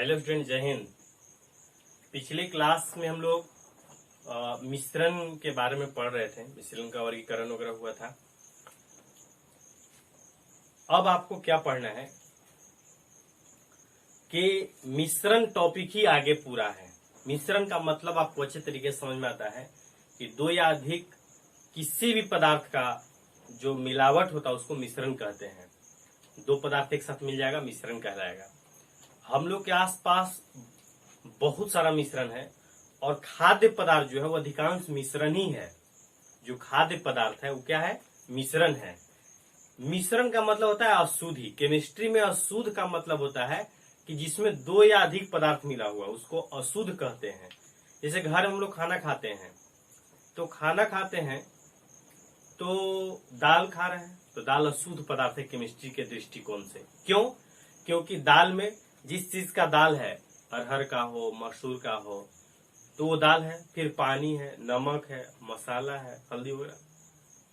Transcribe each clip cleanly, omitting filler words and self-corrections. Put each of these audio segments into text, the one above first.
Hello student, जय हिंद। पिछले class में हम लोग मिश्रण के बारे में पढ़ रहे थे। मिश्रण का वर्गीकरण वगैरह हुआ था। अब आपको क्या पढ़ना है कि मिश्रण टॉपिक ही आगे पूरा है। मिश्रण का मतलब आपको अच्छे तरीके से समझ में आता है कि दो या अधिक किसी भी पदार्थ का जो मिलावट होता है उसको मिश्रण कहते हैं। दो पदार्थ एक साथ मिल जाएगा, मिश्रण कहलाएगा। हम लोग के आसपास बहुत सारा मिश्रण है और खाद्य पदार्थ जो है वो अधिकांश मिश्रण ही है। जो खाद्य पदार्थ है वो क्या है? मिश्रण है। मिश्रण का मतलब होता है अशुद्धि। केमिस्ट्री में अशुद्ध का मतलब होता है कि जिसमें दो या अधिक पदार्थ मिला हुआ, उसको अशुद्ध कहते हैं। जैसे घर में हम लोग खाना खाते हैं तो दाल खा रहे हैं तो दाल अशुद्ध पदार्थ है केमिस्ट्री के दृष्टिकोण से। क्यों? क्योंकि दाल में जिस चीज का दाल है, अरहर का हो, मसूर का हो, तो वो दाल है। फिर पानी है, नमक है, मसाला है, हल्दी वगैरह,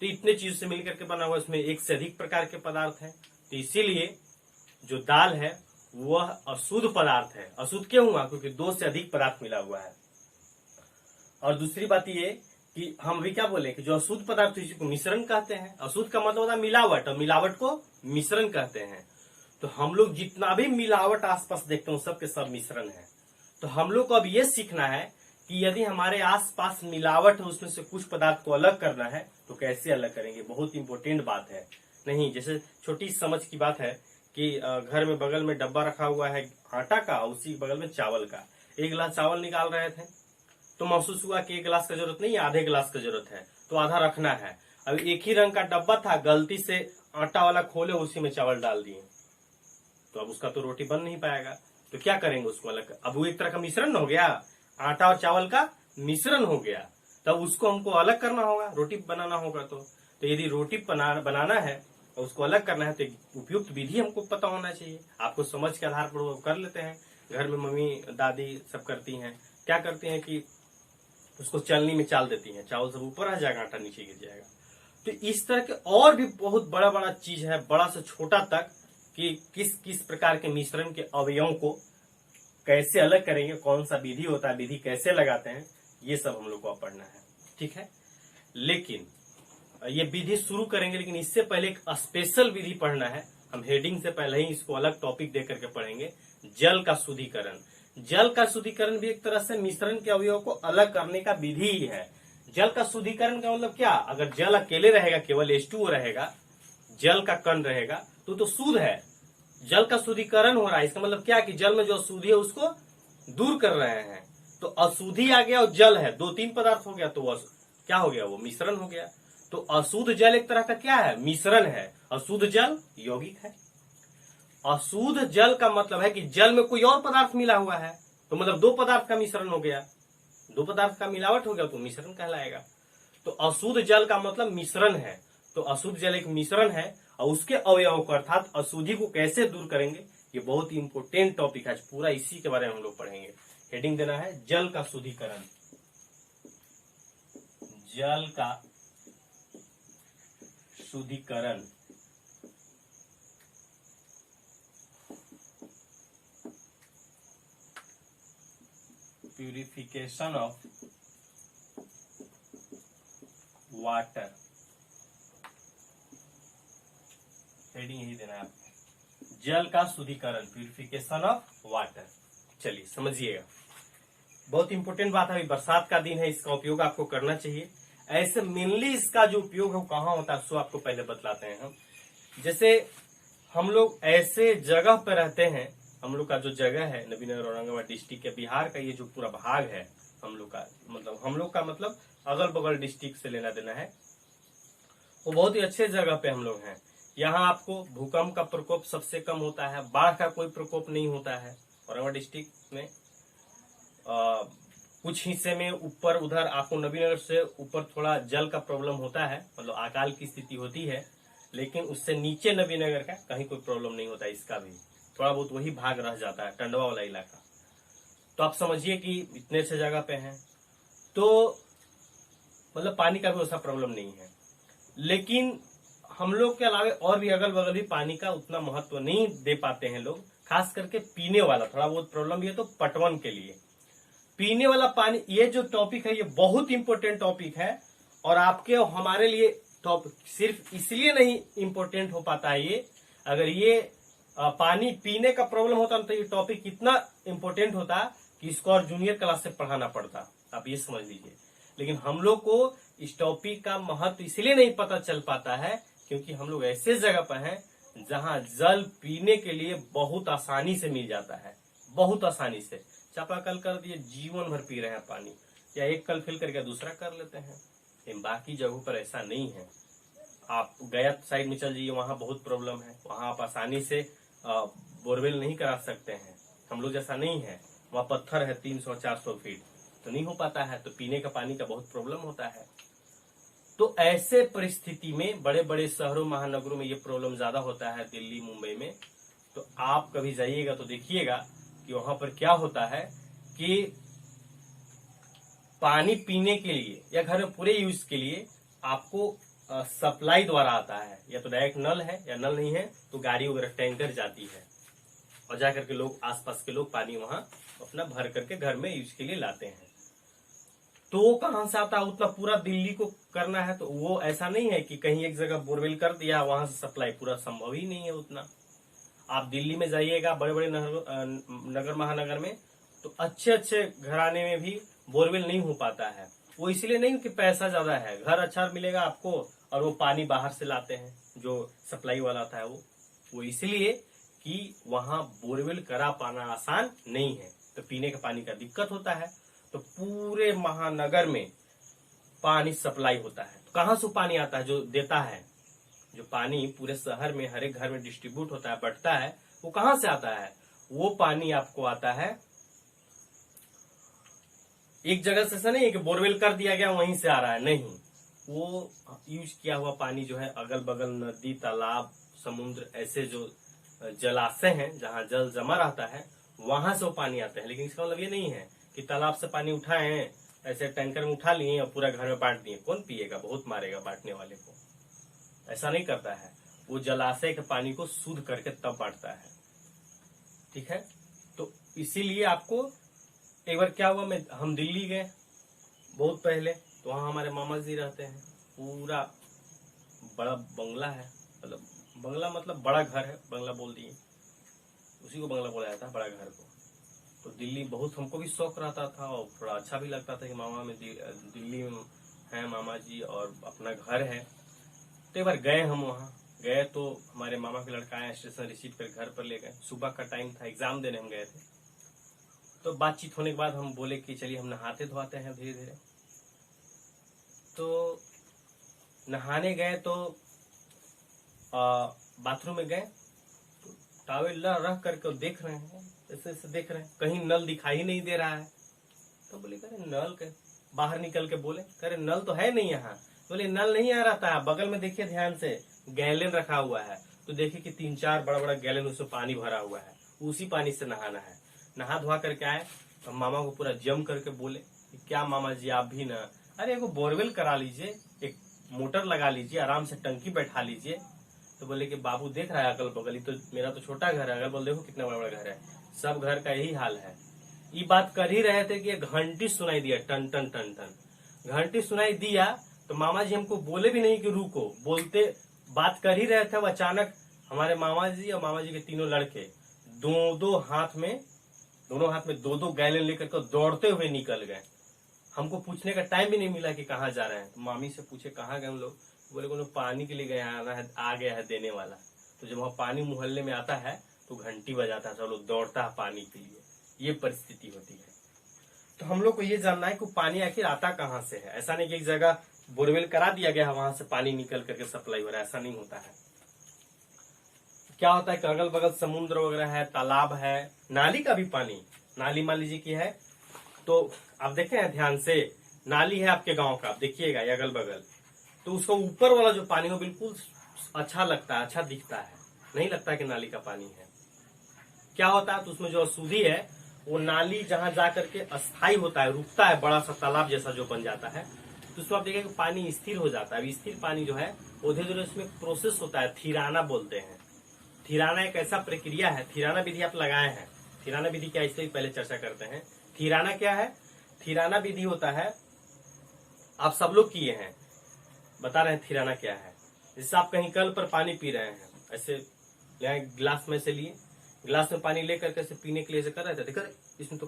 तो इतने चीज से मिलकर के बना हुआ, इसमें एक से अधिक प्रकार के पदार्थ हैं। तो इसीलिए जो दाल है वह अशुद्ध पदार्थ है। अशुद्ध क्यों हुआ? क्योंकि दो से अधिक पदार्थ मिला हुआ है। और दूसरी बात ये कि हम भी क्या बोले कि जो अशुद्ध पदार्थ इसी को मिश्रण कहते हैं। अशुद्ध का मतलब होता है मिलावट, और मिलावट को मिश्रण कहते हैं। तो हम लोग जितना भी मिलावट आसपास देखते हैं सब के सब मिश्रण है। तो हम लोग को अब ये सीखना है कि यदि हमारे आसपास मिलावट है, उसमें से कुछ पदार्थ को अलग करना है तो कैसे अलग करेंगे। बहुत इंपॉर्टेंट बात है। नहीं, जैसे छोटी समझ की बात है कि घर में बगल में डब्बा रखा हुआ है आटा का, उसी बगल में चावल का। एक गिलास चावल निकाल रहे थे तो महसूस हुआ कि एक गिलास का जरूरत नहीं है, आधे गिलास का जरूरत है, तो आधा रखना है। अब एक ही रंग का डब्बा था, गलती से आटा वाला खोले, उसी में चावल डाल दिए, तो अब उसका तो रोटी बन नहीं पाएगा। तो क्या करेंगे उसको अलग? अब वो एक तरह का मिश्रण हो गया, आटा और चावल का मिश्रण हो गया। तब उसको हमको अलग करना होगा, रोटी बनाना होगा। तो यदि रोटी बनाना है और उसको अलग करना है तो उपयुक्त विधि हमको पता होना चाहिए। आपको समझ के आधार पर वो कर लेते हैं। घर में मम्मी दादी सब करती हैं। क्या करती हैं कि उसको चलनी में चाल देती हैं, चावल सब ऊपर आ जाएगा, आटा नीचे गिर जाएगा। तो इस तरह के और भी बहुत बड़ा बड़ा चीज है, बड़ा से छोटा तक, कि किस किस प्रकार के मिश्रण के अवयवों को कैसे अलग करेंगे, कौन सा विधि होता है, विधि कैसे लगाते हैं, ये सब हम लोग को पढ़ना है। ठीक है, लेकिन ये विधि शुरू करेंगे, लेकिन इससे पहले एक स्पेशल विधि पढ़ना है। हम हेडिंग से पहले ही इसको अलग टॉपिक दे करके पढ़ेंगे। जल का शुद्धिकरण। जल का शुद्धिकरण भी एक तरह से मिश्रण के अवयवों को अलग करने का विधि ही है। जल का शुद्धिकरण का मतलब क्या? अगर जल अकेले रहेगा, केवल H2O रहेगा, जल का कण रहेगा, तो शुद्ध है। जल का शुद्धिकरण हो रहा है, इसका मतलब क्या कि जल में जो अशुद्धि है उसको दूर कर रहे हैं। तो अशुद्धि आ गया और जल है, दो तीन पदार्थ हो गया, तो वो क्या हो गया? वो मिश्रण हो गया। तो अशुद्ध जल एक तरह का क्या है? मिश्रण है। अशुद्ध जल यौगिक है। अशुद्ध जल का मतलब है कि जल में कोई और पदार्थ मिला हुआ है, तो मतलब दो पदार्थ का मिश्रण हो गया, दो पदार्थ का मिलावट हो गया, तो मिश्रण कहलाएगा। तो अशुद्ध जल का मतलब मिश्रण है। तो अशुद्ध जल एक मिश्रण है और उसके अवयवों को अर्थात अशुद्धि को कैसे दूर करेंगे, ये बहुत ही इंपॉर्टेंट टॉपिक है। पूरा इसी के बारे में हम लोग पढ़ेंगे। हेडिंग देना है जल का शुद्धिकरण। जल का शुद्धिकरण। Purification of water. हेडिंग यही देना है आपको, जल का शुद्धिकरण, प्यूरिफिकेशन ऑफ वाटर। चलिए समझिएगा, बहुत इंपॉर्टेंट बात है। अभी बरसात का दिन है, इसका उपयोग आपको करना चाहिए। ऐसे मेनली इसका जो उपयोग है वो कहाँ होता है, सो आपको पहले बतलाते हैं हम। जैसे हम लोग ऐसे जगह पे रहते हैं, हम लोग का जो जगह है नबीनगर औरंगाबाद डिस्ट्रिक्ट के, बिहार का ये जो पूरा भाग है हम लोग का मतलब अगल बगल डिस्ट्रिक्ट से लेना देना है, वो बहुत ही अच्छे जगह पे हम लोग हैं। यहाँ आपको भूकंप का प्रकोप सबसे कम होता है, बाढ़ का कोई प्रकोप नहीं होता है औरंगाबाद डिस्ट्रिक्ट में। कुछ हिस्से में ऊपर उधर आपको नबीनगर से ऊपर थोड़ा जल का प्रॉब्लम होता है, मतलब अकाल की स्थिति होती है, लेकिन उससे नीचे नबीनगर का कहीं कोई प्रॉब्लम नहीं होता। इसका भी थोड़ा बहुत वही भाग रह जाता है, टंडवा वाला इलाका। तो आप समझिए कि इतने से जगह पे हैं, तो मतलब पानी का भी वैसा प्रॉब्लम नहीं है। लेकिन हम लोग के अलावा और भी अगल बगल भी पानी का उतना महत्व नहीं दे पाते हैं लोग, खास करके पीने वाला थोड़ा बहुत प्रॉब्लम भी है तो पटवन के लिए पीने वाला पानी, ये जो टॉपिक है ये बहुत इंपॉर्टेंट टॉपिक है। और आपके और हमारे लिए टॉपिक सिर्फ इसलिए नहीं इंपॉर्टेंट हो पाता है ये, अगर ये पानी पीने का प्रॉब्लम होता तो ये टॉपिक इतना इंपॉर्टेंट होता कि इसको और जूनियर क्लास से पढ़ाना पड़ता, आप ये समझ लीजिए। लेकिन हम लोग को इस टॉपिक का महत्व इसलिए नहीं पता चल पाता है क्योंकि हम लोग ऐसे जगह पर हैं जहां जल पीने के लिए बहुत आसानी से मिल जाता है, बहुत आसानी से। चापाकल कर दिए, जीवन भर पी रहे हैं पानी, या एक कल फिल करके दूसरा कर लेते हैं। लेकिन बाकी जगहों पर ऐसा नहीं है। आप गया साइड में चल जाइए, वहां बहुत प्रॉब्लम है, वहां आप आसानी से बोरवेल नहीं करा सकते हैं। हम लोग जैसा नहीं है, वहां पत्थर है 300-400 फीट, तो नहीं हो पाता है, तो पीने का पानी का बहुत प्रॉब्लम होता है। तो ऐसे परिस्थिति में बड़े बड़े शहरों महानगरों में ये प्रॉब्लम ज्यादा होता है, दिल्ली मुंबई में। तो आप कभी जाइएगा तो देखिएगा कि वहां पर क्या होता है कि पानी पीने के लिए या घर में पूरे यूज के लिए आपको सप्लाई द्वारा आता है, या तो डायरेक्ट नल है, या नल नहीं है तो गाड़ी वगैरह टैंकर जाती है और जाकर के लोग आसपास के लोग पानी वहां अपना भर करके घर में यूज के लिए लाते हैं। तो वो कहां से आता है, उतना पूरा दिल्ली को करना है तो वो ऐसा नहीं है कि कहीं एक जगह बोरवेल कर दिया वहां से सप्लाई, पूरा संभव ही नहीं है उतना। आप दिल्ली में जाइएगा बड़े बड़े नगर महानगर में, तो अच्छे अच्छे घराने में भी बोरवेल नहीं हो पाता है। वो इसलिए नहीं कि पैसा ज्यादा है, घर अच्छा मिलेगा आपको, और वो पानी बाहर से लाते हैं जो सप्लाई वाला था वो इसलिए कि वहां बोरवेल करा पाना आसान नहीं है, तो पीने का पानी का दिक्कत होता है। तो पूरे महानगर में पानी सप्लाई होता है, तो कहां से पानी आता है जो देता है, जो पानी पूरे शहर में हर एक घर में डिस्ट्रीब्यूट होता है, बंटता है, वो कहां से आता है? वो पानी आपको आता है एक जगह से नहीं है कि बोरवेल कर दिया गया वहीं से आ रहा है, नहीं। वो यूज किया हुआ पानी जो है अगल बगल नदी, तालाब, समुद्र, ऐसे जो जलाशय हैं जहां जल जमा रहता है वहां से वो पानी आता है। लेकिन इसका मतलब ये नहीं है कि तालाब से पानी उठाए हैं, ऐसे टैंकर में उठा लिए और पूरा घर में बांट दिए। कौन पिएगा, बहुत मारेगा बांटने वाले को। ऐसा नहीं करता है, वो जलाशय के पानी को शुद्ध करके तब बांटता है, ठीक है। तो इसीलिए आपको एक बार क्या हुआ, हम दिल्ली गए बहुत पहले, तो वहां हमारे मामा जी रहते हैं, पूरा बड़ा बंगला है, मतलब बंगला मतलब बड़ा घर है, बंगला बोल दिए, उसी को बंगला बोला जाता है बड़ा घर को। तो दिल्ली बहुत हमको भी शौक रहता था और थोड़ा अच्छा भी लगता था कि मामा में दिल्ली में है मामा जी और अपना घर है। तो एक बार गए हम, वहां गए तो हमारे मामा के लड़का आया, स्टेशन रिसीव कर घर पर ले गए। सुबह का टाइम था, एग्जाम देने हम गए थे। तो बातचीत होने के बाद हम बोले कि चलिए हम नहाते धोते हैं धीरे धीरे। तो नहाने गए तो बाथरूम में गए, तो टॉवेल रख करके देख रहे हैं, ऐसे ऐसे देख रहे हैं, कहीं नल दिखाई नहीं दे रहा है। तो बोले करे नल के बाहर निकल के बोले करे नल तो है नहीं यहाँ। बोले नल नहीं आ रहा है, बगल में देखिए ध्यान से गैलन रखा हुआ है। तो देखिए कि 3-4 बड़ा बड़ा गैलन उसमें पानी भरा हुआ है, उसी पानी से नहाना है। नहा धोआ करके आए तो मामा को पूरा जम करके बोले क्या मामा जी आप भी ना, अरे एगो बोरवेल करा लीजिए, एक मोटर लगा लीजिए, आराम से टंकी बैठा लीजिए। तो बोले कि बाबू देख रहा है अगल बगल, तो मेरा तो छोटा घर है, अगल बगल देखो कितना बड़ा बड़ा घर है, सब घर का यही हाल है। ये बात कर ही रहे थे कि घंटी सुनाई दिया, टन टन टन टन घंटी सुनाई दिया। तो मामा जी हमको बोले भी नहीं कि रुको, बोलते बात कर ही रहे थे, अचानक हमारे मामा जी और मामा जी के तीनों लड़के दोनों हाथ में 2-2 गैलन लेकर के दौड़ते हुए निकल गए। हमको पूछने का टाइम भी नहीं मिला कि कहाँ जा रहे हैं। तो मामी से पूछे कहाँ गए हम लोग, बोले को पानी के लिए गए, आना है, आ गया है देने वाला। तो जब वहां पानी मोहल्ले में आता है तो घंटी बजाता है, सब लोग दौड़ता है पानी के लिए। ये परिस्थिति होती है। तो हम लोग को ये जानना है कि पानी आखिर आता कहाँ से है। ऐसा नहीं कि एक जगह बोरवेल करा दिया गया है वहां से पानी निकल करके सप्लाई हो रहा है, ऐसा नहीं होता है। क्या होता है कि अगल बगल समुद्र वगैरह है, तालाब है, नाली का भी पानी, नाली मान लीजिए की है, तो आप देखें हैं ध्यान से, नाली है आपके गांव का, आप देखिएगा अगल बगल, तो उसका ऊपर वाला जो पानी हो बिल्कुल अच्छा लगता है, अच्छा दिखता है, नहीं लगता है कि नाली का पानी है। क्या होता है तो उसमें जो अशुद्धि है वो नाली जहां जाकर के अस्थायी होता है, रुकता है, बड़ा सा तालाब जैसा जो बन जाता है, तो उसमें आप देखेंगे पानी स्थिर हो जाता है। स्थिर पानी जो है वो धीरे धीरे उसमें प्रोसेस होता है, थिराना बोलते हैं, थिराना एक ऐसा प्रक्रिया है, थिराना विधि आप लगाए हैं। थिराना विधि क्या है, इससे पहले चर्चा करते हैं। थिराना क्या है? थिराना विधि होता है, आप सब लोग किए हैं, बता रहे हैं थिराना क्या है। जैसे आप कहीं कल पर पानी पी रहे हैं, ऐसे यहाँ गिलास में से लिए, गिलास में पानी लेकर के ऐसे पीने के लिए ऐसे कर रहे थे, देखो इसमें तो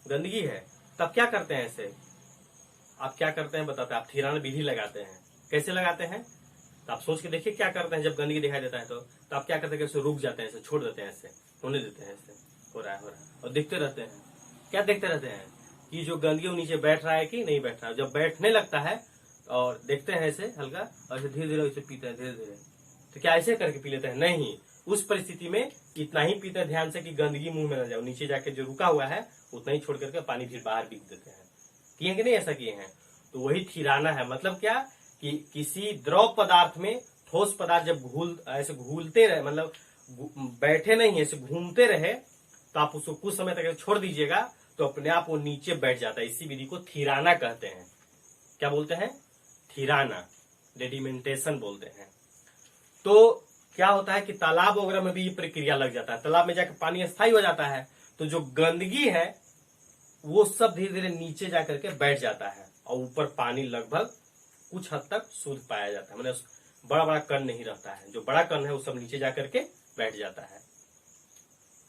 गंदगी है, तब क्या करते हैं? ऐसे आप क्या करते हैं बताते हैं, आप थिराना विधि लगाते हैं। कैसे लगाते हैं तो आप सोच के देखिए क्या करते हैं। जब गंदगी दिखाई देता है तो आप क्या करते हैं, ऐसे रुक जाते हैं, ऐसे छोड़ देते हैं, ऐसे होने देते हैं, ऐसे हो रहा है और देखते रहते हैं। क्या देखते रहते हैं कि जो गंदगी वो नीचे बैठ रहा है कि नहीं बैठ रहा है। जब बैठने लगता है और देखते हैं ऐसे हल्का, और ऐसे धीरे धीरे ऐसे पीते हैं, धीरे धीरे। तो क्या ऐसे करके पी लेते हैं? नहीं, उस परिस्थिति में इतना ही पीते हैं ध्यान से कि गंदगी मुंह में न जाए, नीचे जाके जो रुका हुआ है उतना ही छोड़ करके पानी फिर बाहर बिक देते हैं। किए कि नहीं ऐसा किए हैं? तो वही थिराना है। मतलब क्या कि किसी द्रव पदार्थ में ठोस पदार्थ जब ऐसे घूलते रहे, मतलब बैठे नहीं ऐसे घूमते रहे, तो आप उसको कुछ समय तक छोड़ दीजिएगा तो अपने आप वो नीचे बैठ जाता है। इसी विधि को थिराना कहते हैं। क्या बोलते हैं? थिराना, रेडिमेंटेशन बोलते हैं। तो क्या होता है कि तालाब वगैरह में भी ये प्रक्रिया लग जाता है। तालाब में जाकर पानी स्थायी हो जाता है, तो जो गंदगी है वो सब धीरे धीरे नीचे जाकर के बैठ जाता है और ऊपर पानी लगभग कुछ हद तक शुद्ध पाया जाता है। मतलब बड़ा बड़ा कण नहीं रहता है, जो बड़ा कण है वो सब नीचे जाकर के बैठ जाता है।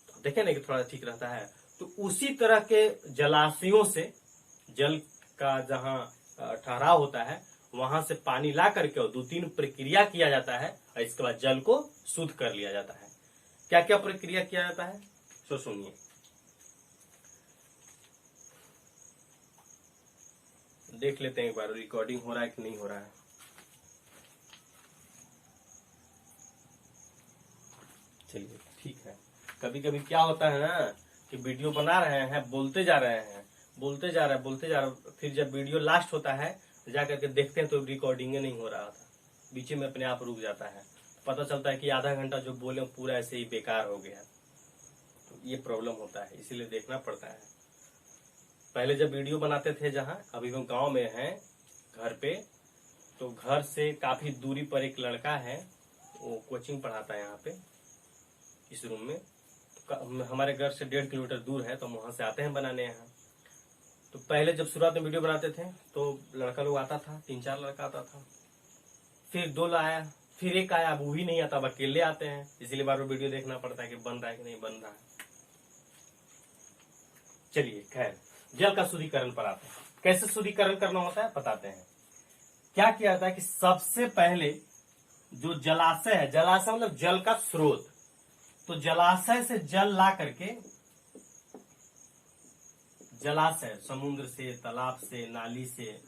तो देखें ना कि थोड़ा ठीक रहता है। तो उसी तरह के जलाशयों से जल का जहां ठहराव होता है वहां से पानी ला करके और 2-3 प्रक्रिया किया जाता है और इसके बाद जल को शुद्ध कर लिया जाता है। क्या क्या प्रक्रिया किया जाता है सो सुनिए। देख लेते हैं एक बार रिकॉर्डिंग हो रहा है कि नहीं हो रहा है। चलिए ठीक है। कभी कभी क्या होता है ना कि वीडियो बना रहे हैं, बोलते जा रहे हैं, बोलते जा रहे, फिर जब वीडियो लास्ट होता है जाकर के देखते हैं तो रिकॉर्डिंग नहीं हो रहा था, बीच में अपने आप रुक जाता है। पता चलता है कि आधा घंटा जो बोले पूरा ऐसे ही बेकार हो गया। तो ये प्रॉब्लम होता है, इसीलिए देखना पड़ता है। पहले जब वीडियो बनाते थे, जहाँ अभी हम गांव में हैं घर पे, तो घर से काफी दूरी पर एक लड़का है, वो कोचिंग पढ़ाता है यहाँ पे इस रूम में। तो हमारे घर से 1.5 किलोमीटर दूर है, तो हम वहां से आते हैं बनाने यहाँ। तो पहले जब शुरुआत में वीडियो बनाते थे तो लड़का लोग आता था, 3-4 लड़का आता था, फिर 2 आया, फिर 1 आया, अब वो भी नहीं आता, अब अकेले आते हैं। इसीलिए बार बार वीडियो देखना पड़ता है कि बन रहा है कि नहीं बन रहा है। चलिए खैर, जल का शुद्धिकरण पर आते हैं। कैसे शुद्धिकरण करना होता है बताते हैं। क्या किया जाता है कि सबसे पहले जो जलाशय है, जलाशय मतलब जल का स्रोत, तो जलाशय से जल ला करके, जलाशय समुद्र से, तालाब से, नाली से,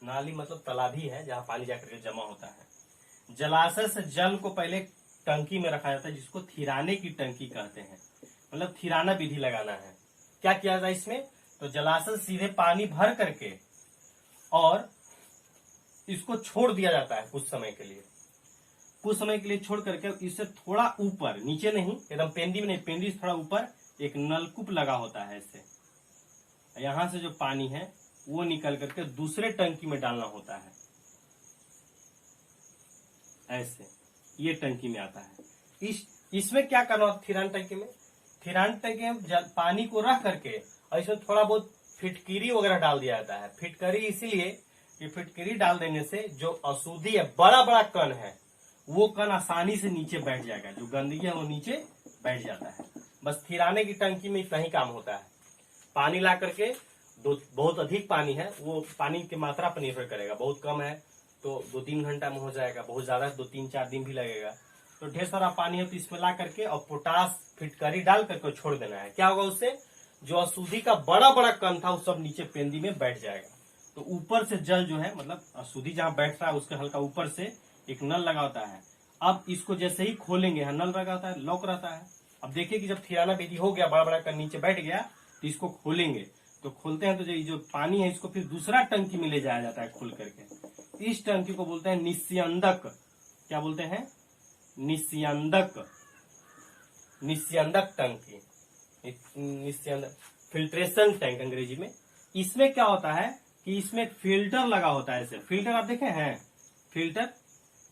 नाली मतलब तालाब ही है जहां पानी जाकर के जमा होता है। जलाशय से जल को पहले टंकी में रखा जाता है, जिसको थिराने की टंकी कहते हैं। मतलब थिराना विधि लगाना है। क्या किया जाता है इसमें, तो जलाशय सीधे पानी भर करके और इसको छोड़ दिया जाता है कुछ समय के लिए। कुछ समय के लिए छोड़ करके इससे थोड़ा ऊपर, नीचे नहीं, एकदम पेंदी में नहीं, पेंदी से थोड़ा ऊपर एक नलकूप लगा होता है। इससे यहां से जो पानी है वो निकल करके दूसरे टंकी में डालना होता है। ऐसे ये टंकी में आता है। इसमें क्या करना होता है थिरान टंकी में, थिरान टंकी में पानी को रख करके और इसमें थोड़ा बहुत फिटकरी वगैरह डाल दिया जाता है। फिटकरी इसीलिए कि फिटकरी डाल देने से जो अशुद्धि है, बड़ा बड़ा कण है, वो कण आसानी से नीचे बैठ जाएगा। जो गंदगी है वो नीचे बैठ जाता है। बस थिराने की टंकी में इतना ही काम होता है। पानी ला करके, बहुत अधिक पानी है, वो पानी की मात्रा पर निर्भर करेगा। बहुत कम है तो 2-3 घंटा में हो जाएगा, बहुत ज्यादा 2-3-4 दिन भी लगेगा। तो ढेर सारा पानी है तो इसमें ला करके और पोटास फिटकरी डाल करके छोड़ देना है। क्या होगा उससे, जो अशुद्धि का बड़ा बड़ा कण था वो सब नीचे पेंदी में बैठ जाएगा। तो ऊपर से जल जो है, मतलब अशुद्धि जहां बैठ रहा है उसके हल्का ऊपर से एक नल लगा होता है। अब इसको जैसे ही खोलेंगे, हाँ नल लगा होता है, लॉक रहता है। अब देखिए कि जब थिराना विधि हो गया, बड़ा बड़ा कण नीचे बैठ गया, तो इसको खोलेंगे। तो खोलते हैं तो जो पानी है इसको फिर दूसरा टंकी में ले जाया जाता है खोल करके। इस टंकी को बोलते हैं निस्यंदक। क्या बोलते हैं, निस्यंदक, निस्यंदक टंकी, निस्यंदक, फिल्ट्रेशन टैंक अंग्रेजी में। इसमें क्या होता है कि इसमें फिल्टर लगा होता है। ऐसे फिल्टर आप देखे हैं, फिल्टर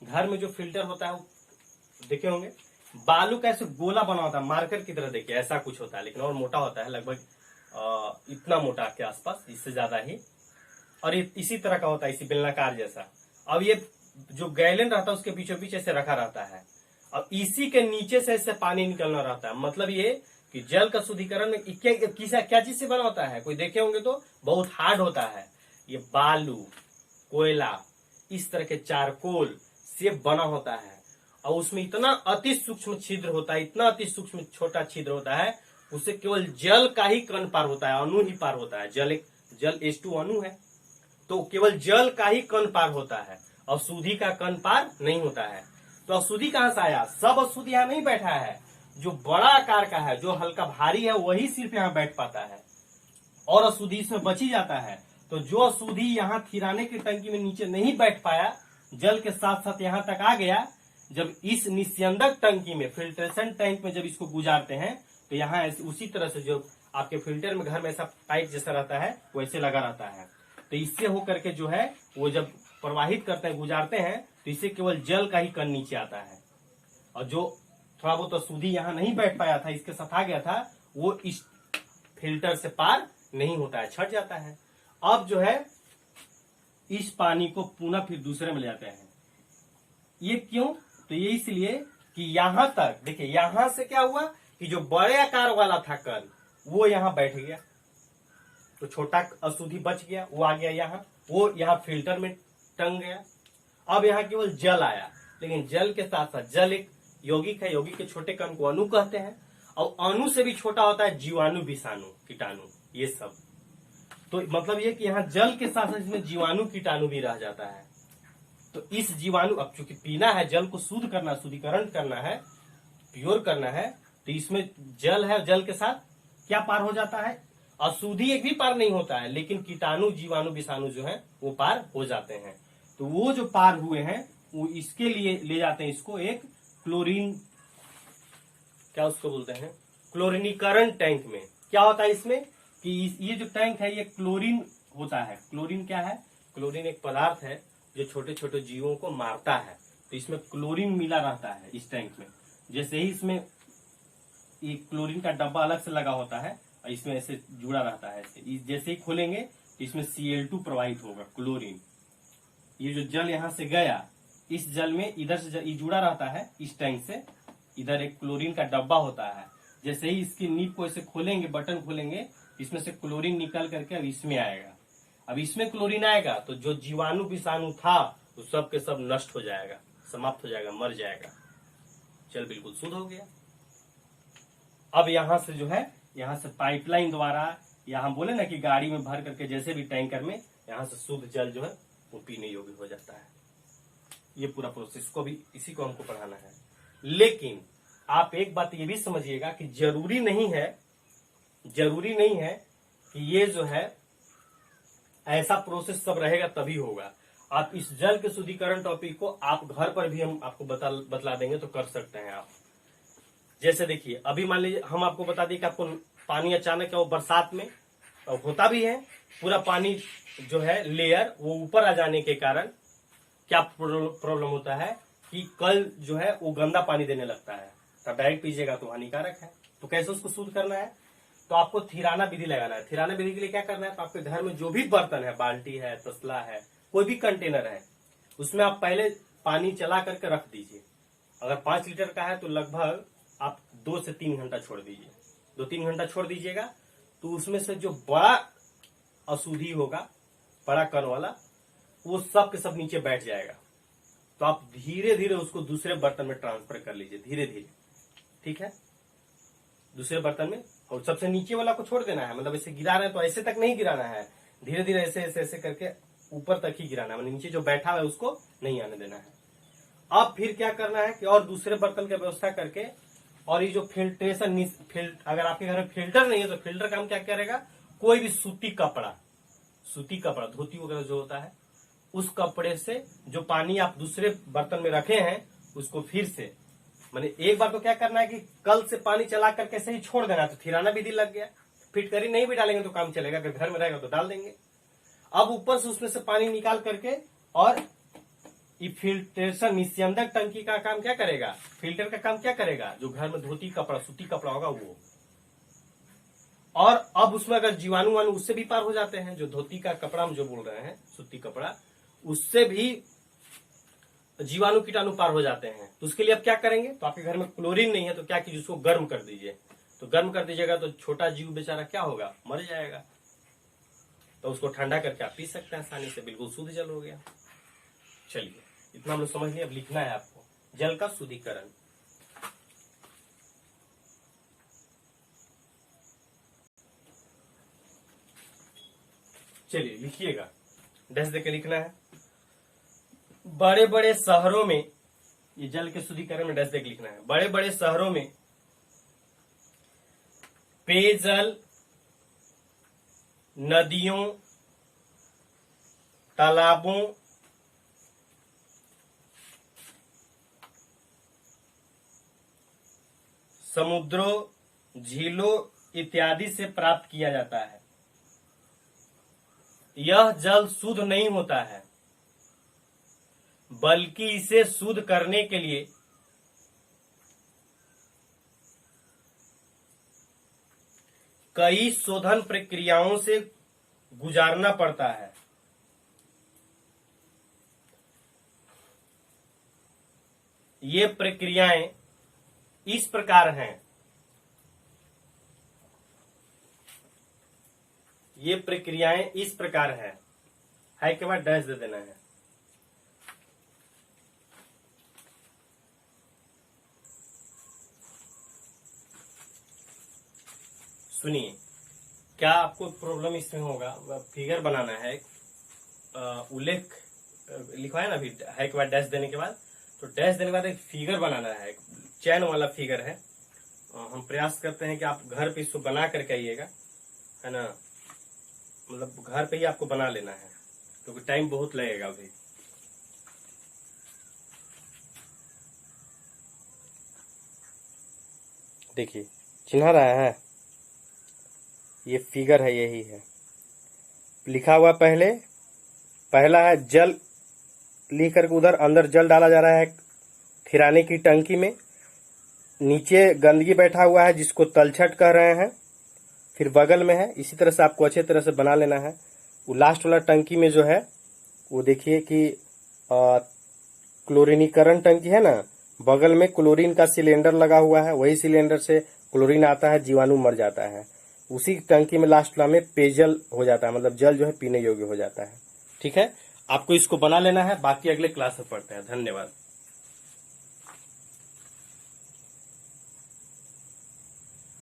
घर में जो फिल्टर होता है वो देखे होंगे, बालू का ऐसे गोला बना होता है, मार्कर की तरह देखिए ऐसा कुछ होता है, लेकिन और मोटा होता है, लगभग इतना मोटा के आसपास, इससे ज्यादा ही। और ये इसी तरह का होता है, इसी बेलनाकार जैसा। अब ये जो गैलन रहता है उसके बीचों बीच ऐसे रखा रहता है। अब इसी के नीचे से ऐसे पानी निकलना रहता है। मतलब ये कि जल का शुद्धिकरण में क्या चीज से बना होता है, कोई देखे होंगे तो बहुत हार्ड होता है। ये बालू, कोयला, इस तरह के चारकोल से बना होता है। और उसमें इतना अति सूक्ष्म छिद्र होता है, इतना अति सूक्ष्म छोटा छिद्र होता है, उससे केवल जल का ही कण पार होता है, अणु ही पार होता है। जल H2 अणु है, तो केवल जल का ही कण पार होता है, अशुद्धि का कण पार नहीं होता है। तो अशुद्धि कहां से आया? सब अशुद्धि यहाँ नहीं बैठा है। जो बड़ा आकार का है, जो हल्का भारी है, वही सिर्फ यहाँ बैठ पाता है, और अशुद्धि इसमें बची जाता है। तो जो अशुद्धि यहाँ थिराने की टंकी में नीचे नहीं बैठ पाया, जल के साथ साथ यहाँ तक आ गया, जब इस निस्यंदक टंकी में, फिल्ट्रेशन टैंक में जब इसको गुजारते हैं, तो यहाँ उसी तरह से जो आपके फिल्टर में घर में ऐसा पाइप जैसा रहता है, वैसे लगा रहता है। तो इससे होकर के जो है वो जब प्रवाहित करते हैं, गुजारते हैं, तो इससे केवल जल का ही कण नीचे आता है। और जो थोड़ा बहुत अशुद्धि यहाँ नहीं बैठ पाया था, इसके साथ आ गया था, वो इस फिल्टर से पार नहीं होता है, छट जाता है। अब जो है इस पानी को पुनः फिर दूसरे में ले जाते हैं। ये क्यों? तो ये इसलिए कि यहां तक देखिए, यहां से क्या हुआ कि जो बड़े आकार वाला था कण, वो यहां बैठ गया, तो छोटा अशुद्धि बच गया, वो आ गया यहाँ, वो यहाँ फिल्टर में टंग गया। अब यहाँ केवल जल आया, लेकिन जल के साथ साथ जल एक यौगिक है, यौगिक के छोटे कण को अणु कहते हैं, और अणु से भी छोटा होता है जीवाणु, विषाणु, कीटाणु, ये सब। तो मतलब ये कि यहाँ जल के साथ साथ इसमें जीवाणु, कीटाणु भी रह जाता है। तो इस जीवाणु, अब चूंकि पीना है, जल को शुद्ध करना, शुद्धिकरण करना है, प्योर करना है, तो इसमें जल है, जल के साथ क्या पार हो जाता है? अशुद्धि एक भी पार नहीं होता है, लेकिन कीटाणु, जीवाणु, विषाणु जो है वो पार हो जाते हैं। तो वो जो पार हुए हैं, वो इसके लिए ले जाते हैं इसको एक क्लोरीन, क्या उसको बोलते हैं, क्लोरीनीकरण टैंक में। क्या होता है इसमें कि ये जो टैंक है, ये क्लोरीन होता है। क्लोरीन क्या है? क्लोरीन एक पदार्थ है जो छोटे छोटे जीवों को मारता है। तो इसमें क्लोरीन मिला रहता है इस टैंक में। जैसे ही इसमें ये क्लोरीन का डब्बा अलग से लगा होता है, और इसमें ऐसे जुड़ा रहता है, ऐसे जैसे ही खोलेंगे तो इसमें Cl2 प्रवाहित होगा, क्लोरीन। ये जो जल यहाँ से गया, इस जल में इधर से ये जुड़ा रहता है इस टैंक से, इधर एक क्लोरीन का डब्बा होता है। जैसे ही इसकी नीब को ऐसे खोलेंगे, बटन खोलेंगे, इसमें से क्लोरीन निकल करके अब इसमें आएगा। अब इसमें क्लोरीन आएगा तो जो जीवाणु, विषाणु था, वो सब के सब नष्ट हो जाएगा, समाप्त हो जाएगा, मर जाएगा, जल बिल्कुल शुद्ध हो गया। अब यहाँ से जो है, यहाँ से पाइपलाइन द्वारा, यहाँ बोले ना कि गाड़ी में भर करके जैसे भी टैंकर में, यहाँ से शुद्ध जल जो है वो पीने योग्य हो जाता है। ये पूरा प्रोसेस को भी इसी को हमको पढ़ाना है। लेकिन आप एक बात ये भी समझिएगा कि जरूरी नहीं है कि ये जो है ऐसा प्रोसेस सब रहेगा तभी होगा। आप इस जल के शुद्धिकरण टॉपिक को आप घर पर भी हम आपको बतला देंगे तो कर सकते हैं आप। जैसे देखिए, अभी मान लीजिए हम आपको बता दें कि आपको पानी अचानक है वो बरसात में होता भी है, पूरा पानी जो है लेयर वो ऊपर आ जाने के कारण क्या प्रॉब्लम होता है कि कल जो है वो गंदा पानी देने लगता है, तो डायरेक्ट पीजिएगा तो हानिकारक है। तो कैसे उसको शुद्ध करना है? तो आपको थिराना विधि लगाना है। थिराना विधि के लिए क्या करना है? तो आपके घर में जो भी बर्तन है, बाल्टी है, तसला है, कोई भी कंटेनर है, उसमें आप पहले पानी चला करके रख दीजिए। अगर 5 लीटर का है तो लगभग आप 2 से 3 घंटा छोड़ दीजिए। 2-3 घंटा छोड़ दीजिएगा तो उसमें से जो बड़ा अशुद्धि होगा, बड़ा कण वाला, वो सब के सब नीचे बैठ जाएगा। तो आप धीरे धीरे उसको दूसरे बर्तन में ट्रांसफर कर लीजिए, धीरे धीरे, ठीक है, दूसरे बर्तन में। और सबसे नीचे वाला को छोड़ देना है, मतलब ऐसे गिरा रहे हैं तो ऐसे तक नहीं गिराना है, धीरे धीरे ऐसे ऐसे ऐसे करके ऊपर तक ही गिराना है, मतलब नीचे जो बैठा हुआ है उसको नहीं आने देना है। अब फिर क्या करना है कि और दूसरे बर्तन की व्यवस्था करके, और ये जो फिल्ट्रेशन, अगर आपके घर में फिल्टर नहीं है तो फिल्टर काम क्या करेगा, कोई भी सूती कपड़ा, धोती वगैरह जो होता है, उस कपड़े से जो पानी आप दूसरे बर्तन में रखे हैं उसको फिर से, माने एक बार तो क्या करना है कि कल से पानी चला करके ऐसे ही छोड़ देना, तो थिराना विधि लग गया। फिटकरी नहीं भी डालेंगे तो काम चलेगा, अगर घर में रहेगा तो डाल देंगे। अब ऊपर से उसमें से पानी निकाल करके और ये फिल्ट्रेशन निस्यंदक टंकी का काम क्या करेगा, फिल्टर का काम क्या करेगा, जो घर में धोती कपड़ा सूती कपड़ा होगा वो। और अब उसमें अगर जीवाणु वाणु उससे भी पार हो जाते हैं, जो धोती का कपड़ा हम जो बोल रहे हैं सूती कपड़ा, उससे भी जीवाणु कीटाणु पार हो जाते हैं। तो उसके लिए अब क्या करेंगे, तो आपके घर में क्लोरीन नहीं है तो क्या कीजिए, उसको गर्म कर दीजिए। तो गर्म कर दीजिएगा तो छोटा जीव बेचारा क्या होगा, मर जाएगा। तो उसको ठंडा करके आप पी सकते हैं आसानी से, बिल्कुल शुद्ध जल हो गया। चलिए इतना हम लोग समझ लिया। अब लिखना है आपको जल का शुद्धिकरण। चलिए लिखिएगा, डैश देकर लिखना है। बड़े बड़े शहरों में, ये जल के शुद्धिकरण में डैश देकर लिखना है। बड़े बड़े शहरों में पेयजल नदियों, तालाबों, समुद्रों, झीलों इत्यादि से प्राप्त किया जाता है। यह जल शुद्ध नहीं होता है, बल्कि इसे शुद्ध करने के लिए कई शोधन प्रक्रियाओं से गुजारना पड़ता है। ये प्रक्रियाएं इस प्रकार हैं, ये प्रक्रियाएं इस प्रकार है के बाद डैश दे देना है। सुनिए, क्या आपको प्रॉब्लम इसमें होगा, फिगर बनाना है, उल्लेख लिखा है ना अभी, है के बाद डैश देने के बाद, तो डैश देने के बाद एक फिगर बनाना है, एक चैन वाला फिगर है। हम प्रयास करते हैं कि आप घर पे इसको बना करके आइएगा, है ना, मतलब घर पे ही आपको बना लेना है, क्योंकि टाइम बहुत लगेगा अभी। देखिए चिन्ह रहा है, ये फिगर है, यही है लिखा हुआ। पहला है जल, लिख करके उधर अंदर जल डाला जा रहा है खिराने की टंकी में। नीचे गंदगी बैठा हुआ है जिसको तलछट कह रहे हैं, फिर बगल में है। इसी तरह से आपको अच्छे तरह से बना लेना है। वो लास्ट वाला टंकी में जो है वो देखिए कि क्लोरीनीकरण टंकी है ना, बगल में क्लोरीन का सिलेंडर लगा हुआ है, वही सिलेंडर से क्लोरीन आता है, जीवाणु मर जाता है। उसी टंकी में लास्ट वाला में पेयजल हो जाता है, मतलब जल जो है पीने योग्य हो जाता है। ठीक है, आपको इसको बना लेना है, बाकी अगले क्लास में पढ़ते हैं। धन्यवाद।